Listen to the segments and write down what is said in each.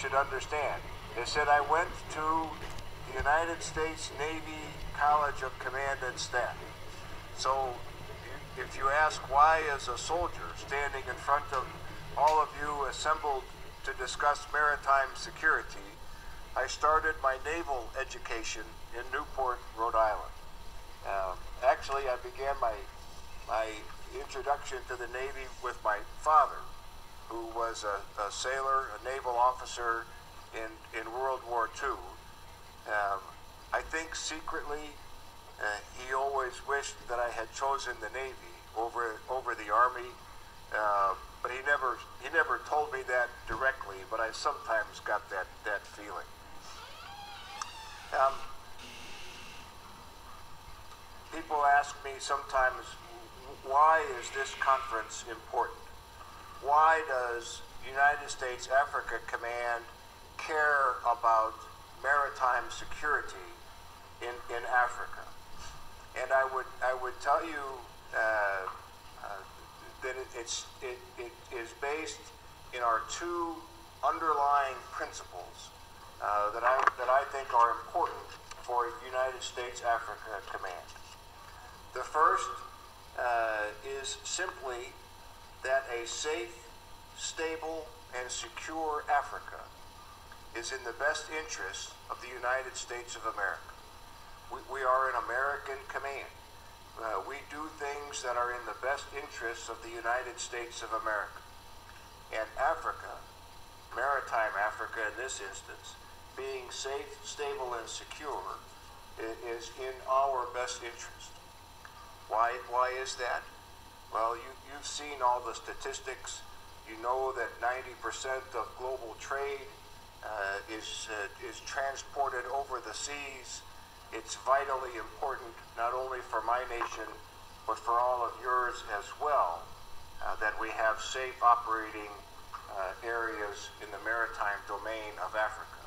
should understand. They said I went to the United States Navy College of Command and Staff. So if you ask why as a soldier standing in front of all of you assembled to discuss maritime security, I started my naval education in Newport, Rhode Island. Actually, I began my introduction to the Navy with my father, who was a sailor, a naval officer in World War II. I think secretly he always wished that I had chosen the Navy over the Army, but he never told me that directly. But I sometimes got that feeling. People ask me sometimes, why is this conference important? Why does United States Africa Command care about maritime security in Africa? And I would tell you that it is based in our two underlying principles that I think are important for United States Africa Command. The first is simply that a safe, stable, and secure Africa is in the best interest of the United States of America. We are an American command. We do things that are in the best interests of the United States of America. And Africa, maritime Africa in this instance, being safe, stable, and secure is in our best interest. Why is that? Well, you've seen all the statistics. You know that 90% of global trade is transported over the seas. It's vitally important, not only for my nation, but for all of yours as well, that we have safe operating areas in the maritime domain of Africa.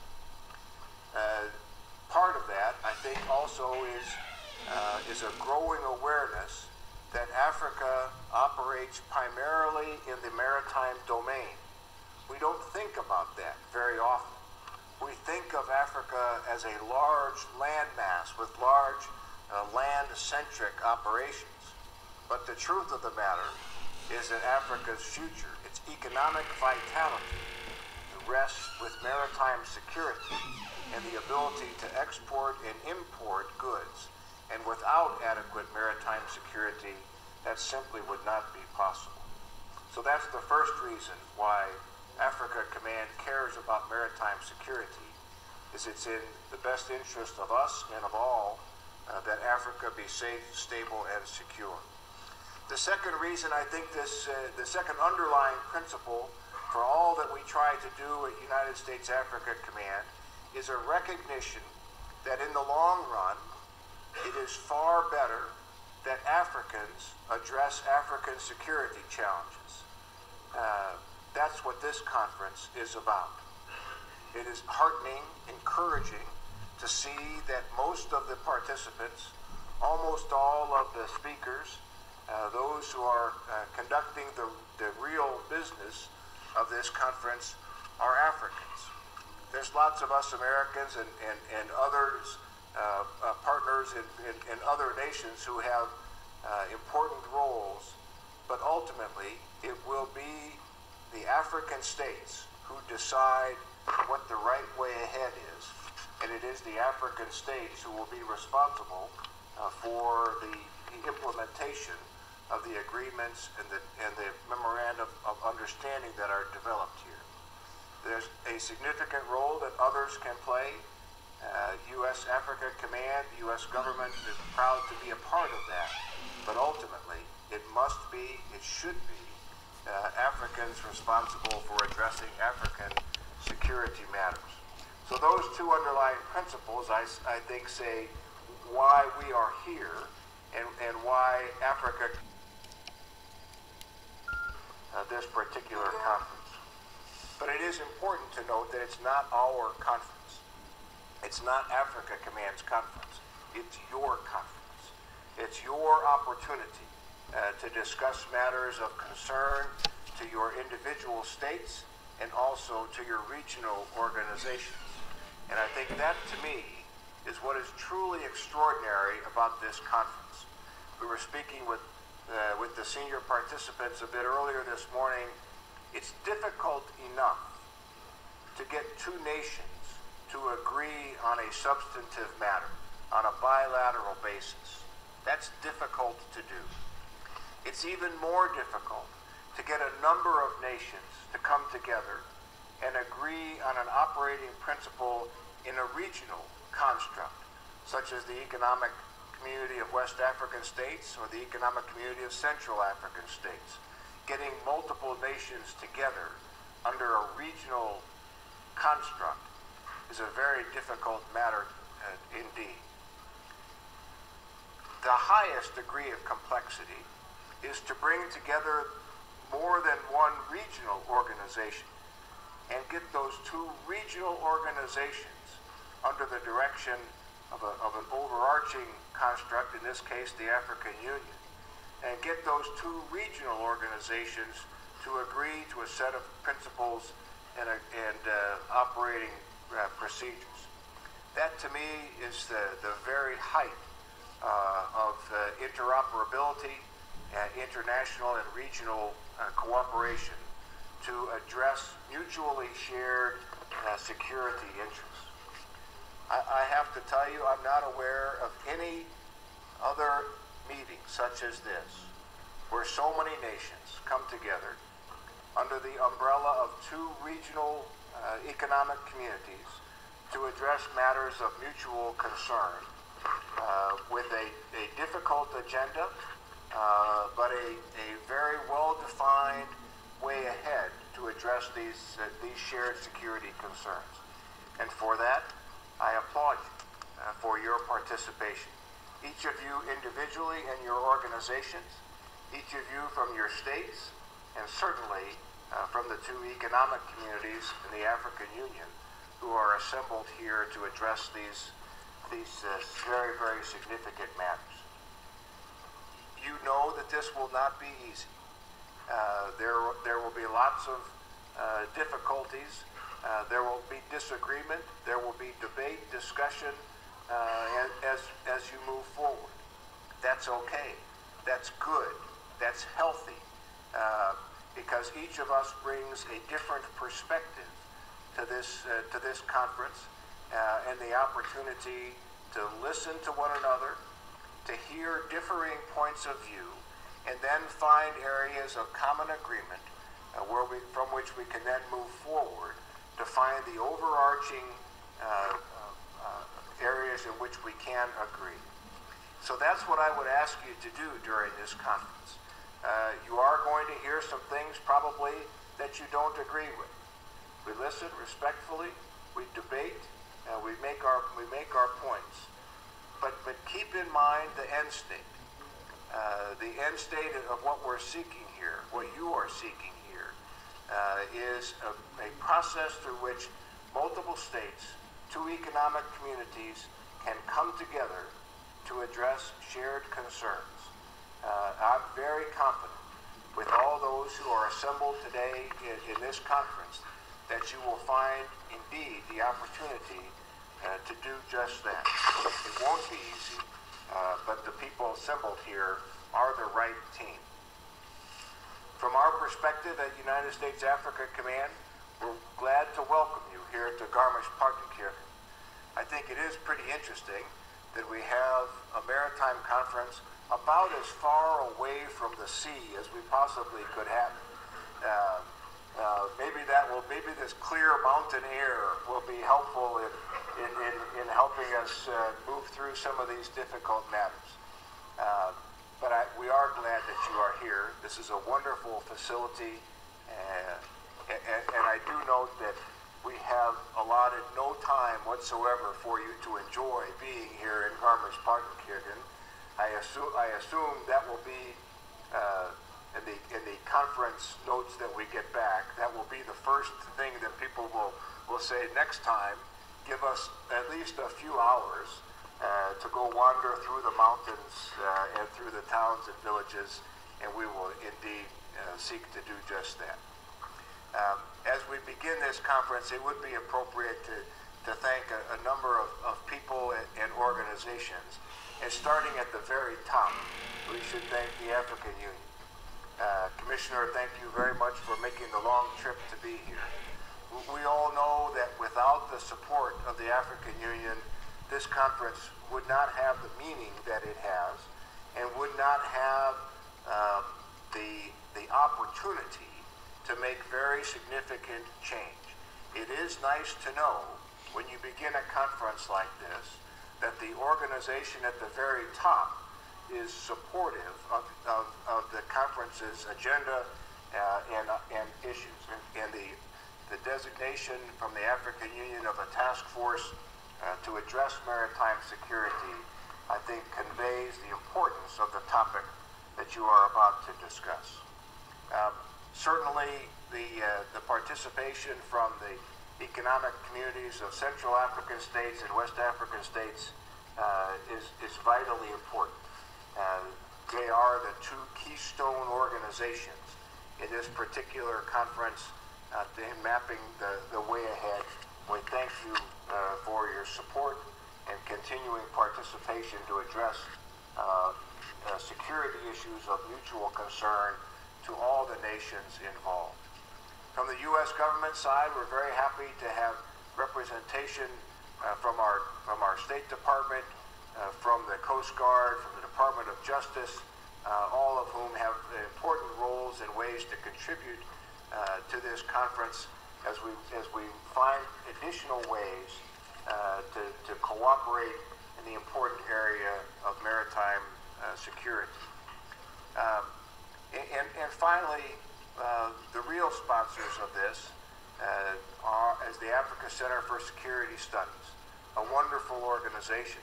Part of that, I think, also is a growing awareness that Africa operates primarily in the maritime domain. We don't think about that very often. We think of Africa as a large landmass with large land-centric operations. But the truth of the matter is that Africa's future, its economic vitality, rests with maritime security and the ability to export and import goods. And without adequate maritime security, that simply would not be possible. So that's the first reason why Africa Command cares about maritime security, is it's in the best interest of us and of all that Africa be safe, stable, and secure. The second reason, I think the second underlying principle for all that we try to do at United States Africa Command is a recognition that in the long run, it is far better that Africans address African security challenges. That's what this conference is about. It is heartening, encouraging to see that most of the participants, almost all of the speakers, those who are conducting the real business of this conference are Africans. There's lots of us Americans and others, partners in other nations who have important roles, but ultimately it will be the African states who decide what the right way ahead is, and it is the African states who will be responsible for the implementation of the agreements and the memorandum of understanding that are developed here. There's a significant role that others can play. U.S. Africa Command, the U.S. government is proud to be a part of that, but ultimately it must be, it should be, Africans responsible for addressing African security matters. So those two underlying principles, I think, say why we are here and why Africa, this particular conference. But it is important to note that it's not our conference. It's not Africa Command's conference. It's your conference. It's your opportunity to discuss matters of concern to your individual states and also to your regional organizations. And I think that, to me, is what is truly extraordinary about this conference. We were speaking with the senior participants a bit earlier this morning. It's difficult enough to get two nations to agree on a substantive matter, on a bilateral basis. That's difficult to do. It's even more difficult to get a number of nations to come together and agree on an operating principle in a regional construct, such as the Economic Community of West African States or the Economic Community of Central African States. Getting multiple nations together under a regional construct is a very difficult matter indeed. The highest degree of complexity is to bring together more than one regional organization and get those two regional organizations under the direction of an overarching construct, in this case the African Union, and get those two regional organizations to agree to a set of principles and operating procedures. That, to me, is the very height of interoperability, international and regional cooperation to address mutually shared security interests. I have to tell you, I'm not aware of any other meeting such as this, where so many nations come together under the umbrella of two regional economic communities to address matters of mutual concern with a difficult agenda, but a very well-defined way ahead to address these shared security concerns. And for that, I applaud you for your participation. Each of you individually and your organizations, each of you from your states, and certainly from the two economic communities in the African Union who are assembled here to address these very, very significant matters. You know that this will not be easy. There will be lots of difficulties. There will be disagreement. There will be debate, discussion as you move forward. That's okay. That's good. That's healthy. Because each of us brings a different perspective to this conference, and the opportunity to listen to one another, to hear differing points of view, and then find areas of common agreement from which we can then move forward to find the overarching areas in which we can agree. So that's what I would ask you to do during this conference. You are going to hear some things probably that you don't agree with. We listen respectfully, we debate, we make our points. But keep in mind the end state. The end state of what we're seeking here, what you are seeking here, is a process through which multiple states, two economic communities, can come together to address shared concerns. I'm very confident with all those who are assembled today in this conference that you will find indeed the opportunity to do just that. It won't be easy, but the people assembled here are the right team. From our perspective at United States Africa Command, we're glad to welcome you here to Garmisch-Partenkirchen. I think it is pretty interesting that we have a maritime conference about as far away from the sea as we possibly could have. Maybe this clear mountain air will be helpful in helping us move through some of these difficult matters. But we are glad that you are here. This is a wonderful facility, and I do note that we have allotted no time whatsoever for you to enjoy being here in Garmisch-Partenkirchen. I assume that will be in the conference notes that we get back. That will be the first thing that people will say next time. Give us at least a few hours to go wander through the mountains and through the towns and villages, and we will indeed seek to do just that. As we begin this conference, it would be appropriate to thank a number of people and organizations. And starting at the very top, we should thank the African Union. Commissioner, thank you very much for making the long trip to be here. We all know that without the support of the African Union, this conference would not have the meaning that it has and would not have the opportunity to make very significant change. It is nice to know when you begin a conference like this that the organization at the very top is supportive of the conference's agenda and issues. And the designation from the African Union of a task force to address maritime security, I think, conveys the importance of the topic that you are about to discuss. Certainly, the participation from the economic communities of Central African states and West African states is vitally important. They are the two keystone organizations in this particular conference in mapping the way ahead. We thank you for your support and continuing participation to address security issues of mutual concern to all the nations involved. From the U.S. government side, we're very happy to have representation from our State Department, from the Coast Guard, from the Department of Justice, all of whom have important roles and ways to contribute to this conference as we find additional ways to cooperate in the important area of maritime security. And finally, the real sponsors of this are the Africa Center for Security Studies, a wonderful organization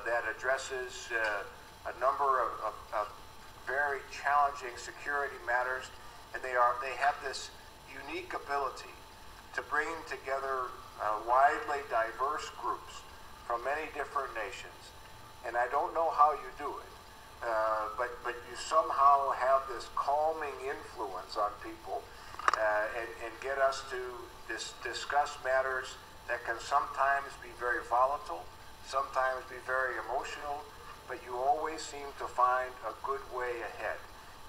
that addresses a number of very challenging security matters, and they have this unique ability to bring together widely diverse groups from many different nations. And I don't know how you do it, but you somehow have this calming influence on people and get us to discuss matters that can sometimes be very volatile, sometimes be very emotional, but you always seem to find a good way ahead.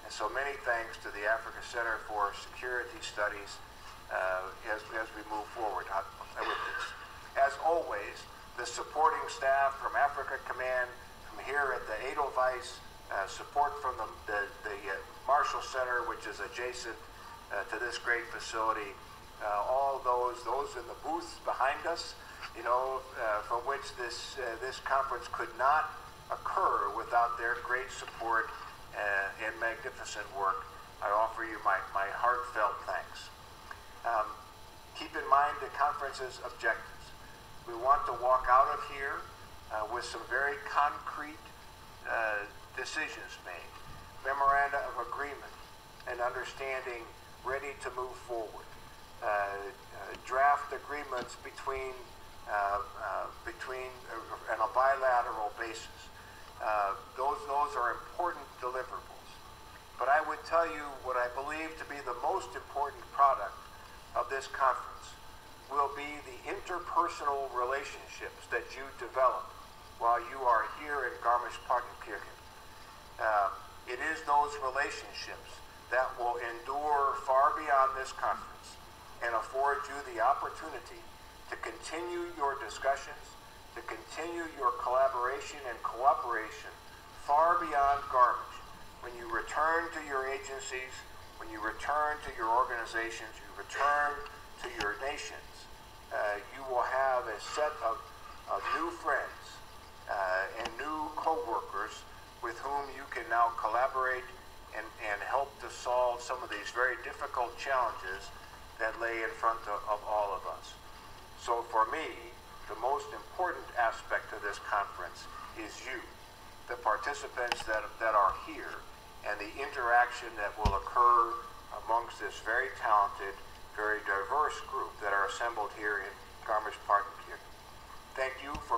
And so many thanks to the Africa Center for Security Studies as we move forward with this. As always, the supporting staff from Africa Command, from here at the Edelweiss, support from the Marshall Center, which is adjacent to this great facility, all those in the booths behind us, from which this conference could not occur without their great support and magnificent work. I offer you my heartfelt thanks. Keep in mind the conference's objectives. We want to walk out of here with some very concrete decisions made, memoranda of agreement and understanding ready to move forward, draft agreements between on a bilateral basis. Those are important deliverables. But I would tell you what I believe to be the most important product of this conference will be the interpersonal relationships that you develop while you are here in Garmisch-Partenkirchen. It is those relationships that will endure far beyond this conference and afford you the opportunity to continue your discussions, to continue your collaboration and cooperation far beyond Garmisch. When you return to your agencies, when you return to your organizations, you return to your nations, you will have a set of new friends and new co-workers with whom you can now collaborate and help to solve some of these very difficult challenges that lay in front of all of us. So for me, the most important aspect of this conference is you, the participants that are here, and the interaction that will occur amongst this very talented, very diverse group that are assembled here in Garmisch-Partenkirchen. Thank you for